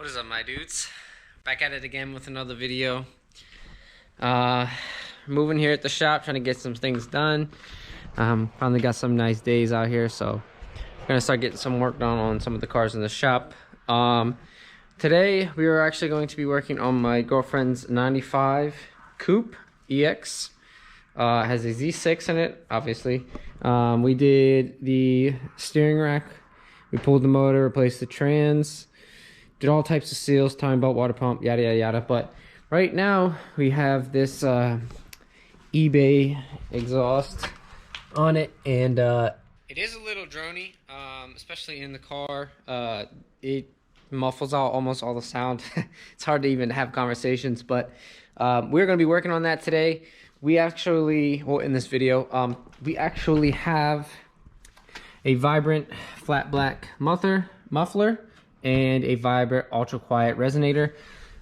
What is up, my dudes? Back at it again with another video. Moving here at the shop, trying to get some things done. Finally got some nice days out here, so I'm gonna start getting some work done on some of the cars in the shop. Today we are actually going to be working on my girlfriend's 95 coupe EX. It has a Z6 in it, obviously. We did the steering rack, we pulled the motor, replaced the trans, did all types of seals, timing belt, water pump, yada yada yada. But right now we have this eBay exhaust on it, and it is a little drony, especially in the car. It muffles out almost all the sound. It's hard to even have conversations, but we're going to be working on that today. We actually, well, in this video, we actually have a vibrant flat black muffler and a vibrant ultra quiet resonator.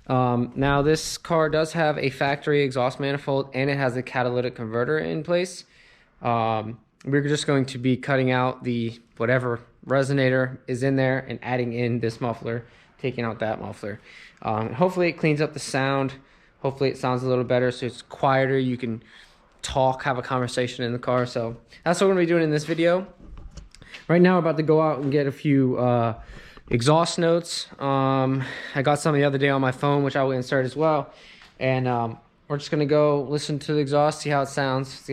Now this car does have a factory exhaust manifold, and it has a catalytic converter in place. We're just going to be cutting out the whatever resonator is in there and adding in this muffler, taking out that muffler. Hopefully it cleans up the sound. Hopefully it sounds a little better, so it's quieter. You can talk, have a conversation in the car. So that's what we're gonna be doing in this video. Right now, we're about to go out and get a few exhaust notes. I got some the other day on my phone, which I will insert as well. And we're just gonna go listen to the exhaust, see how it sounds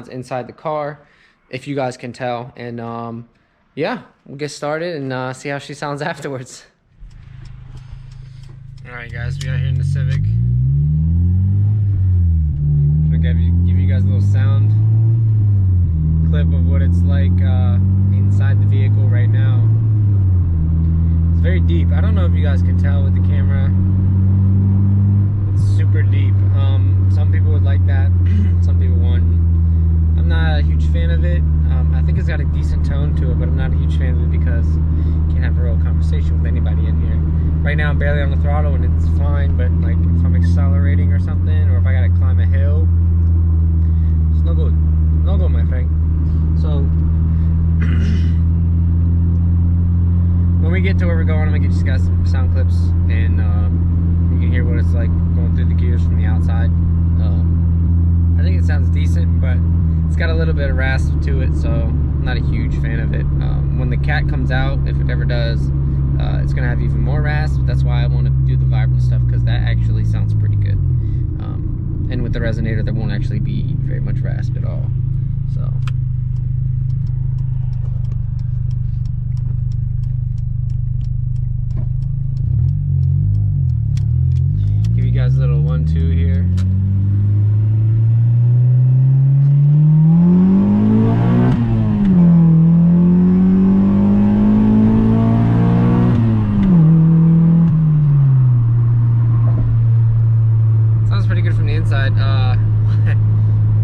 inside the car, if you guys can tell. And yeah, we'll get started and see how she sounds afterwards. All right, guys, we are here in the Civic. Give you guys a little sound clip of what it's like inside the vehicle right now. It's very deep. I don't know if you guys can tell with the camera. It's super deep. Some people would like that, some people won't. I'm not a huge fan of it. I think it's got a decent tone to it, but I'm not a huge fan of it because you can't have a real conversation with anybody in here. Right now I'm barely on the throttle and it's fine, but like if I'm accelerating or something, or if I gotta climb a hill, it's no good. No good, my friend. So when we get to where we're going, I'm gonna get you guys some sound clips, and you can hear what it's like going through the gears from the outside. I think it sounds decent, but it's got a little bit of rasp to it, so I'm not a huge fan of it. When the cat comes out, if it ever does, it's gonna have even more rasp. That's why I want to do the vibrant stuff, because that actually sounds pretty good. And with the resonator, there won't actually be very much rasp at all. So give you guys a little 1-2 here.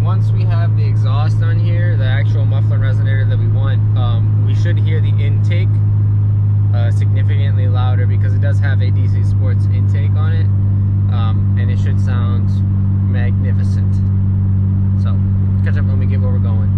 Once we have the exhaust on here, the actual muffler and resonator that we want, we should hear the intake significantly louder, because it does have a DC Sports intake on it, and it should sound magnificent. So catch up when we get where we're going.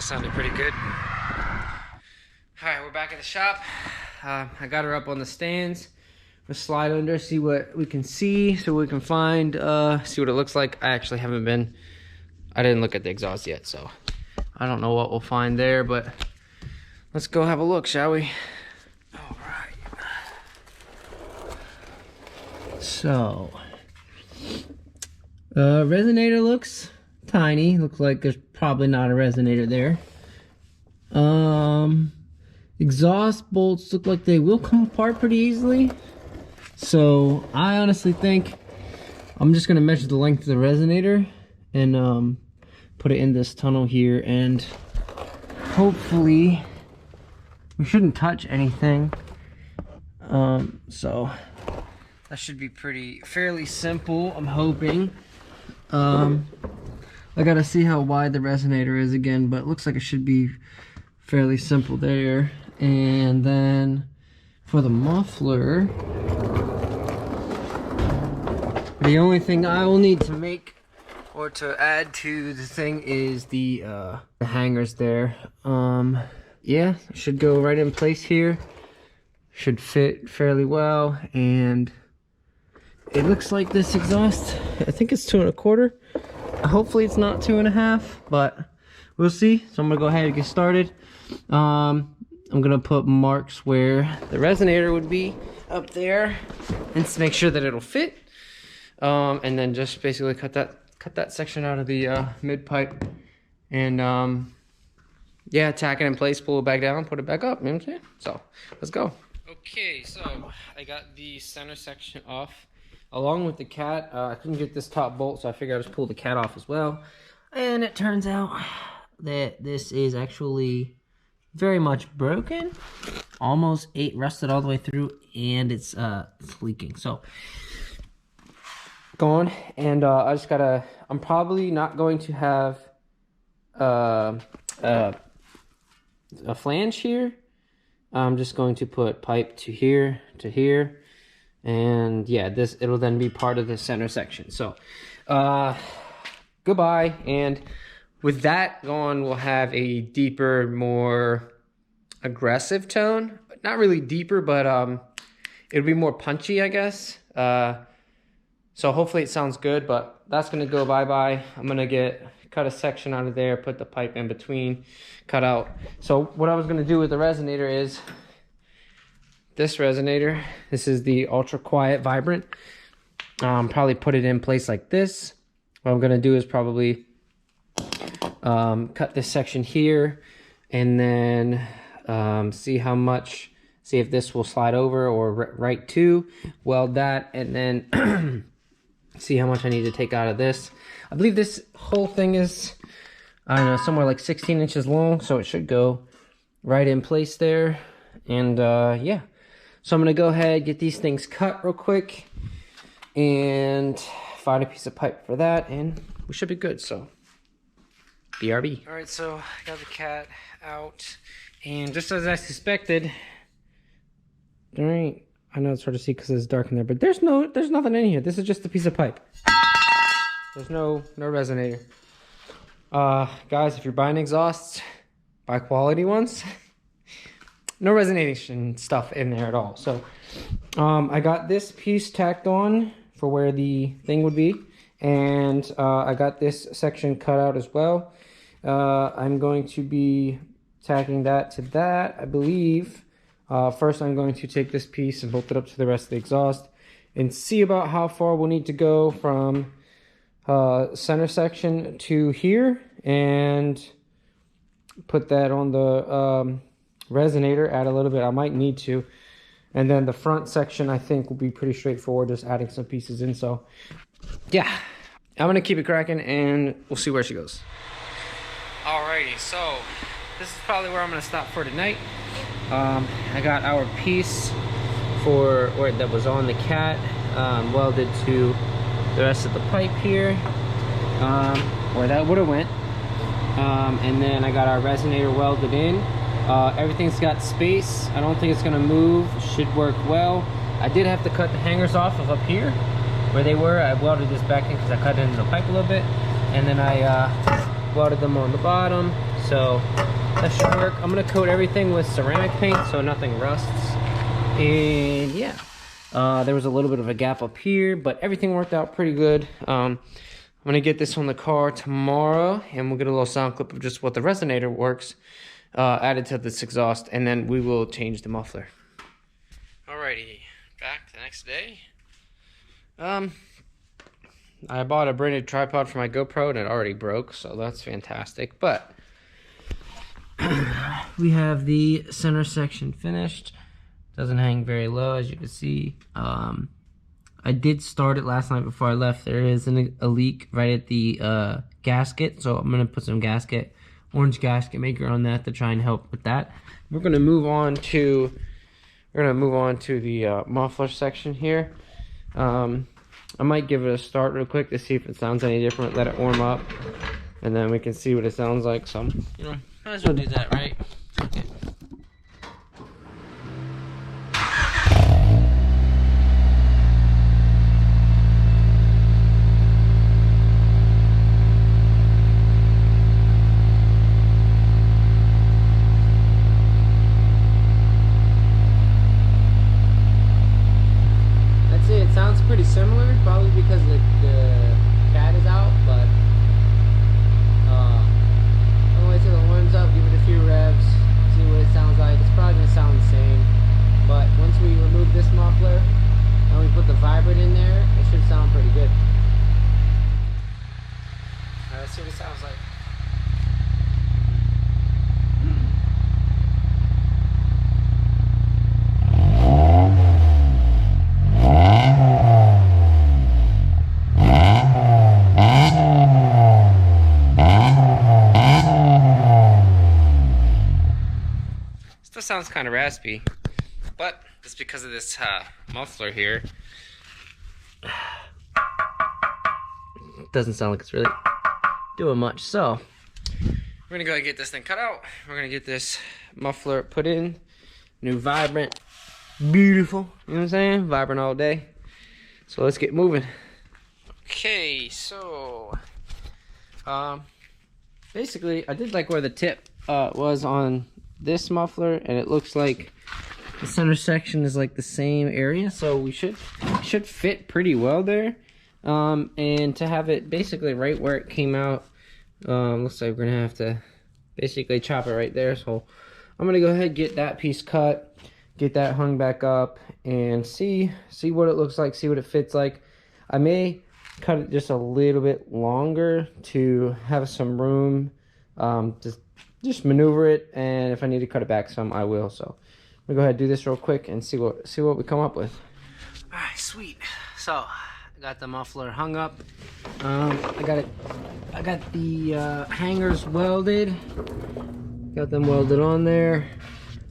sounded pretty good. All right, we're back at the shop. I got her up on the stands. We'll slide under, see what we can see, so we can find, see what it looks like. I actually I didn't look at the exhaust yet, so I don't know what we'll find there, but let's go have a look, shall we? All right. So, resonator looks tiny. Looks like there's probably not a resonator there. Exhaust bolts look like they will come apart pretty easily. So I honestly think I'm just gonna measure the length of the resonator and put it in this tunnel here, and hopefully we shouldn't touch anything. So that should be fairly simple, I'm hoping. I gotta see how wide the resonator is again, but it looks like it should be fairly simple there. And then for the muffler, the only thing I will need to make or to add to the thing is the hangers there. Yeah, it should go right in place here. Should fit fairly well, and it looks like this exhaust, I think it's 2 1/4. Hopefully it's not 2 1/2, but we'll see. So I'm gonna go ahead and get started. I'm gonna put marks where the resonator would be up there and to make sure that it'll fit. And then just basically cut that section out of the mid pipe, and yeah, tack it in place, pull it back down, put it back up. You know what I'm saying? So let's go. Okay, so I got the center section off along with the cat. I couldn't get this top bolt, so I figured I'd just pull the cat off as well. And it turns out that this is actually very much broken, almost rusted all the way through, and it's leaking. So going, and I just gotta, I'm probably not going to have a flange here. I'm just going to put pipe to here, and yeah, it'll then be part of the center section. So goodbye. And with that going, we'll have a deeper, more aggressive tone. Not really deeper, but it'll be more punchy, I guess. So hopefully it sounds good, but that's gonna go bye-bye. I'm gonna cut a section out of there, put the pipe in between, cut out. So what I was gonna do with the resonator is this resonator. This is the ultra quiet vibrant. Probably put it in place like this. What I'm gonna do is probably cut this section here, and then see if this will slide over or right to, weld that, and then see how much I need to take out of this. I believe this whole thing is, I don't know, somewhere like 16 inches long, so it should go right in place there. And yeah, so I'm gonna go ahead, get these things cut real quick, and find a piece of pipe for that, and we should be good. So BRB. All right, so I got the cat out, and just as I suspected, there ain't, I know it's hard to see because it's dark in there, but there's nothing in here. This is just a piece of pipe. There's no resonator. Guys, if you're buying exhausts, buy quality ones. No resonation stuff in there at all. So I got this piece tacked on for where the thing would be, and I got this section cut out as well. I'm going to be tacking that to that, I believe. First, I'm going to take this piece and bolt it up to the rest of the exhaust and see about how far we'll need to go from center section to here, and put that on the resonator, add a little bit. I might need to. And then the front section, I think, will be pretty straightforward, just adding some pieces in. So yeah, I'm going to keep it cracking, and we'll see where she goes. Alrighty, so this is probably where I'm going to stop for tonight. I got our piece that was on the cat welded to the rest of the pipe here, where that would have went, and then I got our resonator welded in. Everything's got space. I don't think it's gonna move. Should work well. I did have to cut the hangers off of up here where they were. I welded this back in because I cut it into the pipe a little bit, and then I welded them on the bottom. So that should work. I'm gonna coat everything with ceramic paint so nothing rusts. And yeah, there was a little bit of a gap up here, but everything worked out pretty good. I'm gonna get this on the car tomorrow, and we'll get a little sound clip of just what the resonator works added to this exhaust, and then we will change the muffler. Alrighty, back the next day. I bought a branded tripod for my GoPro and it already broke, so that's fantastic. But we have the center section finished. Doesn't hang very low, as you can see. I did start it last night before I left. There is a leak right at the gasket, so I'm gonna put some orange gasket maker on that to try and help with that. We're gonna move on to the muffler section here. I might give it a start real quick to see if it sounds any different. Let it warm up, and then we can see what it sounds like. So, you know, might as well do that, right? Okay. Pretty similar, probably because the cat is out, but I'm gonna wait till it warms up, give it a few revs, see what it sounds like. It's probably gonna sound the same, but once we remove this muffler and we put the vibrate in there, it should sound pretty good. Alright, let's see what it sounds like. Still sounds kind of raspy, but it's because of this muffler here. Doesn't sound like it's really doing much. So we're gonna go ahead and get this thing cut out. We're gonna get this muffler put in. New vibrant, beautiful. You know what I'm saying? Vibrant all day. So let's get moving. Okay, so basically I did like where the tip was on this muffler, and it looks like the center section is like the same area, so we should fit pretty well there. And to have it basically right where it came out, looks like we're gonna have to basically chop it right there. So I'm gonna go ahead, get that piece cut, get that hung back up, and see what it looks like, see what it fits like. I may cut it just a little bit longer to have some room, just maneuver it, and if I need to cut it back some, I will. So I'm gonna go ahead and do this real quick and see what we come up with. All right, sweet. So I got the muffler hung up. I got the hangers welded. Got them welded on there.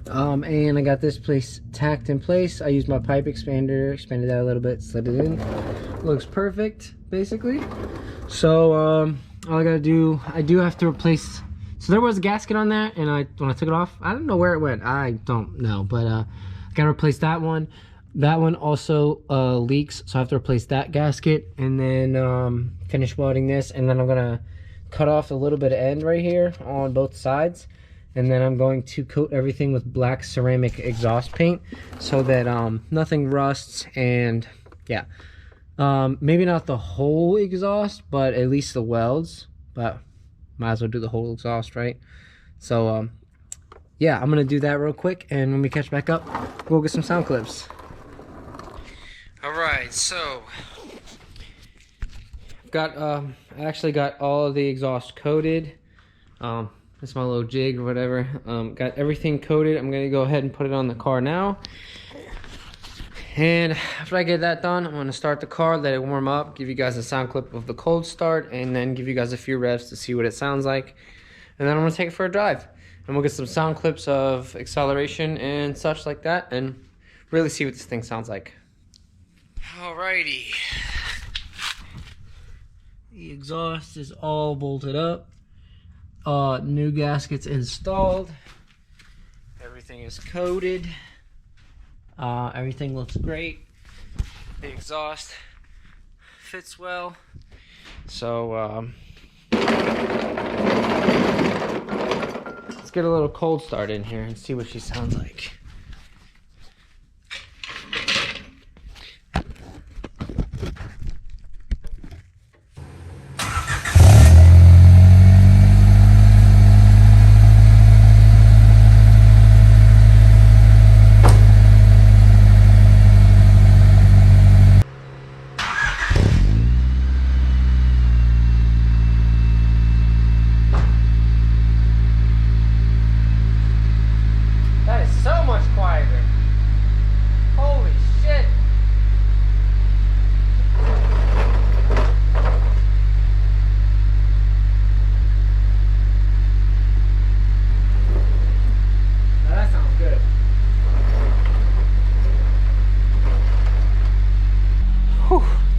And I got this place tacked in place. I used my pipe expander, expanded that a little bit, slid it in. Looks perfect, basically. So all I gotta do, I do have to replace. So there was a gasket on there, and when I took it off, I don't know where it went. I don't know, but I gotta replace that one. That one also leaks, so I have to replace that gasket, and then finish welding this, and then I'm gonna cut off a little bit of end right here on both sides, and then I'm going to coat everything with black ceramic exhaust paint so that nothing rusts. And yeah, maybe not the whole exhaust, but at least the welds. But might as well do the whole exhaust, right? So yeah, I'm gonna do that real quick, and when we catch back up, we'll get some sound clips. All right, so I actually got all of the exhaust coated. That's my little jig or whatever. Got everything coated. I'm gonna go ahead and put it on the car now. And after I get that done, I'm gonna start the car, let it warm up, give you guys a sound clip of the cold start, and then give you guys a few revs to see what it sounds like. And then I'm gonna take it for a drive, and we'll get some sound clips of acceleration and such like that, and really see what this thing sounds like. Alrighty. The exhaust is all bolted up. New gaskets installed. Everything is coated. Everything looks great. The exhaust fits well. So Let's get a little cold start in here and see what she sounds like.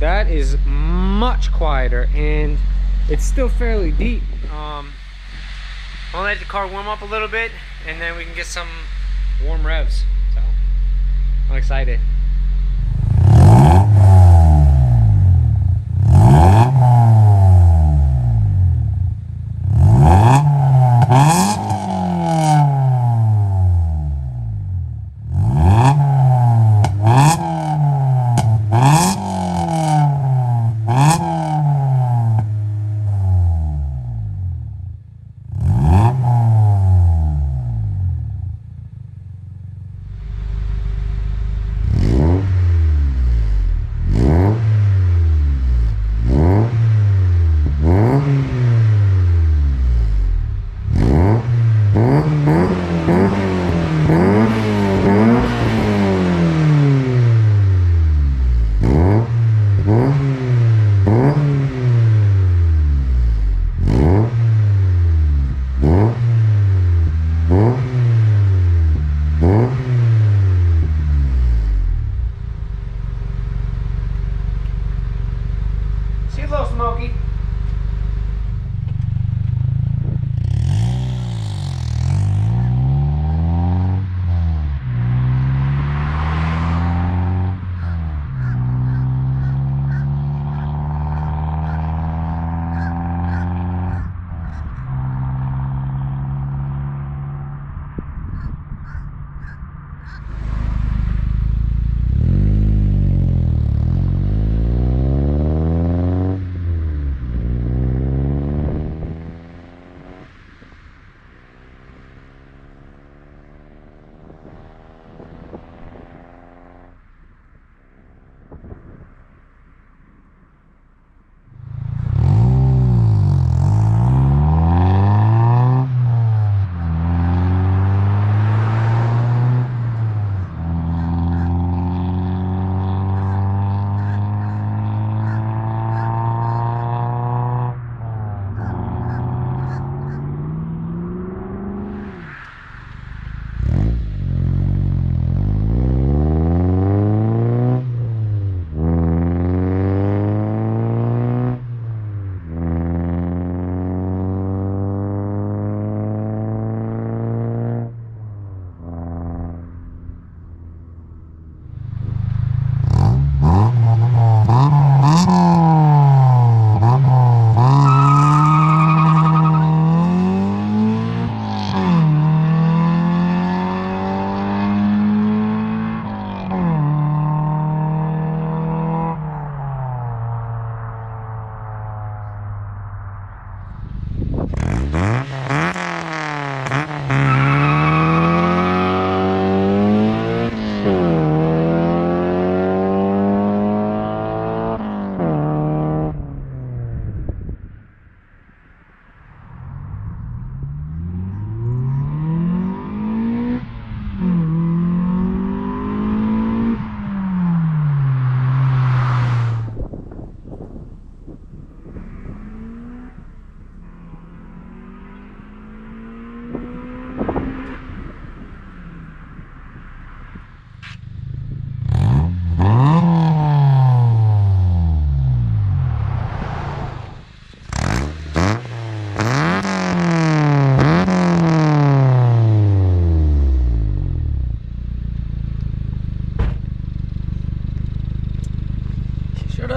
That is much quieter, and it's still fairly deep. I'll let the car warm up a little bit, and then we can get some warm revs. So I'm excited. Smokey.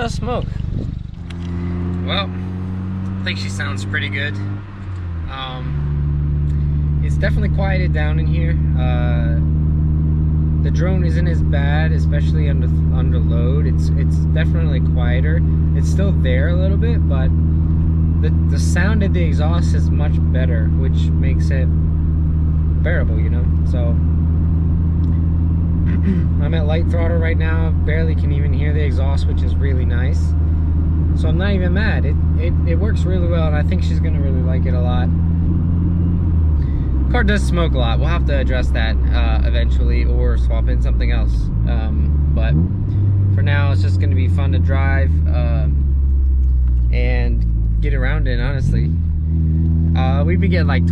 Smoke. Well, I think she sounds pretty good. it's definitely quieted down in here. The drone isn't as bad, especially under load. It's definitely quieter. It's still there a little bit, but the sound of the exhaust is much better, which makes it bearable, you know. So I'm at light throttle right now, barely can even hear the exhaust, which is really nice. So I'm not even mad. It works really well, and I think she's gonna really like it a lot. Car does smoke a lot. We'll have to address that eventually, or swap in something else. But for now, it's just gonna be fun to drive and get around in, honestly. We could get like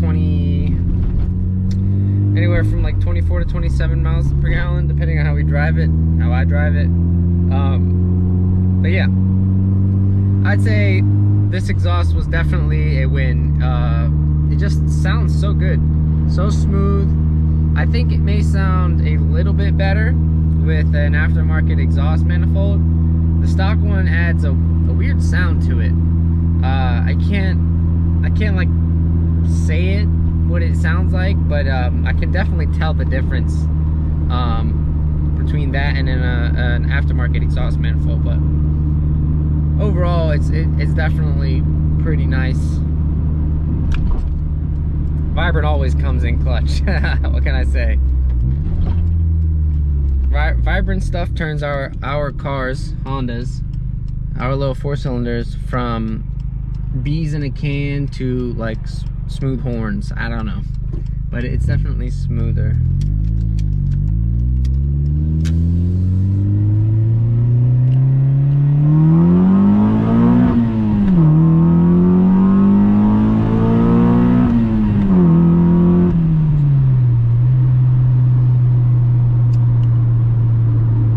anywhere from like 24 to 27 miles per gallon, depending on how we drive it, how I drive it. But yeah, I'd say this exhaust was definitely a win. It just sounds so good, so smooth. I think it may sound a little bit better with an aftermarket exhaust manifold. The stock one adds a weird sound to it. I can't like say it what it sounds like, but I can definitely tell the difference between that and an aftermarket exhaust manifold. But overall, it's definitely pretty nice. Vibrant always comes in clutch. What can I say? Vibrant stuff turns our cars, Hondas, our little 4-cylinders, from bees in a can to like smooth horns. I don't know, but it's definitely smoother.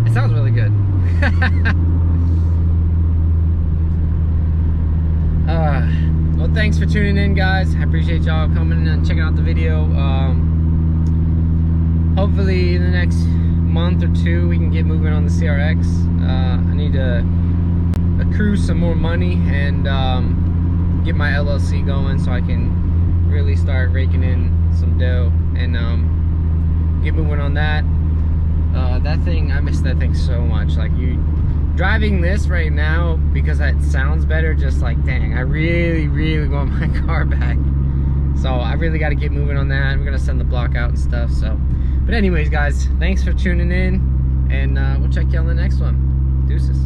It sounds really good. Well, thanks for tuning in, guys. I appreciate y'all coming and checking out the video. Hopefully in the next month or two we can get moving on the CRX. I need to accrue some more money and get my LLC going so I can really start raking in some dough and get moving on that. That thing, I miss that thing so much. Like, driving this right now, because it sounds better, just like, dang, I really want my car back. So I really got to get moving on that. We're gonna send the block out and stuff. So, but anyways, guys, thanks for tuning in, and we'll check you on the next one. Deuces.